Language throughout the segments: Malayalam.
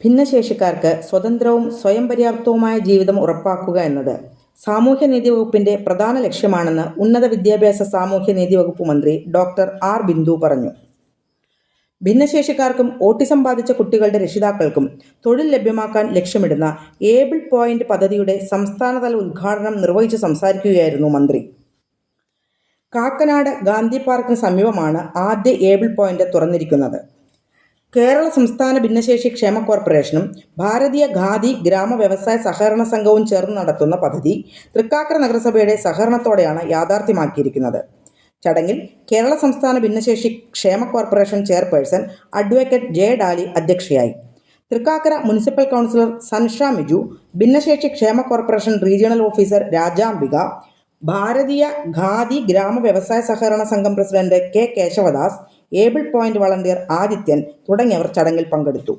ഭിന്നശേഷിക്കാർക്ക് സ്വതന്ത്രവും സ്വയം പര്യാപ്തവുമായ ജീവിതം ഉറപ്പാക്കുക എന്നത് സാമൂഹ്യനീതി വകുപ്പിന്റെ പ്രധാന ലക്ഷ്യമാണെന്ന് ഉന്നത വിദ്യാഭ്യാസ സാമൂഹ്യനീതി വകുപ്പ് മന്ത്രി ഡോക്ടർ ആർ ബിന്ദു പറഞ്ഞു. ഭിന്നശേഷിക്കാർക്കും ഓട്ടിസം ബാധിച്ച കുട്ടികളുടെ രക്ഷിതാക്കൾക്കും തൊഴിൽ ലഭ്യമാക്കാൻ ലക്ഷ്യമിടുന്ന ഏബിൾ പോയിന്റ് പദ്ധതിയുടെ സംസ്ഥാനതല ഉദ്ഘാടനം നിർവഹിച്ചു സംസാരിക്കുകയായിരുന്നു മന്ത്രി. കാക്കനാട് ഗാന്ധി പാർക്കിന് സമീപമാണ് ആദ്യ ഏബിൾ പോയിന്റ് തുറന്നിരിക്കുന്നത്. കേരള സംസ്ഥാന ഭിന്നശേഷി ക്ഷേമ കോർപ്പറേഷനും ഭാരതീയ ഖാദി ഗ്രാമ വ്യവസായ സഹകരണ സംഘവും ചേർന്ന് നടത്തുന്ന പദ്ധതി തൃക്കാക്കര നഗരസഭയുടെ സഹകരണത്തോടെയാണ് യാഥാർത്ഥ്യമാക്കിയിരിക്കുന്നത്. ചടങ്ങിൽ കേരള സംസ്ഥാന ഭിന്നശേഷി ക്ഷേമ കോർപ്പറേഷൻ ചെയർപേഴ്സൺ അഡ്വക്കേറ്റ് ജെ ഡാലി അധ്യക്ഷയായി. തൃക്കാക്കര മുനിസിപ്പൽ കൗൺസിലർ സൻഷ മിജു, ഭിന്നശേഷി ക്ഷേമ കോർപ്പറേഷൻ റീജിയണൽ ഓഫീസർ രാജാംബിക, ഭാരതീയ ഖാദി ഗ്രാമ വ്യവസായ സഹകരണ സംഘം president K Kesavadas, able point volunteer Adithyan തുടങ്ങിയവർ ചടങ്ങിൽ പങ്കെടുത്തു.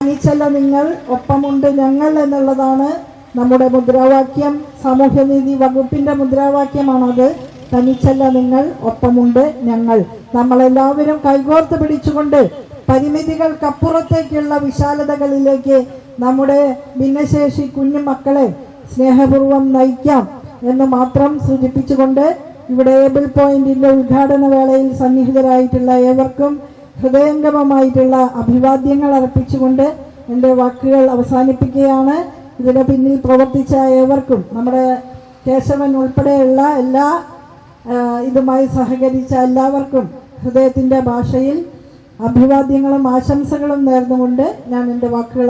തനിച്ചല്ല നിങ്ങൾ, ഒപ്പമുണ്ട് ഞങ്ങൾ എന്നുള്ളതാണ് നമ്മുടെ മുദ്രാവാക്യം. സാമൂഹ്യനീതി വകുപ്പിന്റെ മുദ്രാവാക്യമാണത്. തനിച്ചല്ല നിങ്ങൾ, ഒപ്പമുണ്ട് ഞങ്ങൾ. നമ്മളെല്ലാവരും കൈകോർത്ത് പിടിച്ചുകൊണ്ട് പരിമിതികൾക്കപ്പുറത്തേക്കുള്ള വിശാലതകളിലേക്ക് നമ്മുടെ ഭിന്നശേഷി കുഞ്ഞുമക്കളെ സ്നേഹപൂർവ്വം നയിക്കാം എന്ന് മാത്രം സൂചിപ്പിച്ചുകൊണ്ട് ഇവിടെ ഏബിൾ പോയിന്റിന്റെ ഉദ്ഘാടന വേളയിൽ സന്നിഹിതരായിട്ടുള്ള ഏവർക്കും ഹൃദയംഗമമായിട്ടുള്ള അഭിവാദ്യങ്ങൾ അർപ്പിച്ചുകൊണ്ട് എൻ്റെ വാക്കുകൾ അവസാനിപ്പിക്കുകയാണ്. ഇതിന് പിന്നിൽ പ്രവർത്തിച്ച ഏവർക്കും, നമ്മുടെ കേശവൻ ഉൾപ്പെടെയുള്ള എല്ലാ ഇതുമായി സഹകരിച്ച എല്ലാവർക്കും ഹൃദയത്തിൻ്റെ ഭാഷയിൽ അഭിവാദ്യങ്ങളും ആശംസകളും നേർന്നുകൊണ്ട് ഞാൻ എൻ്റെ വാക്കുകൾ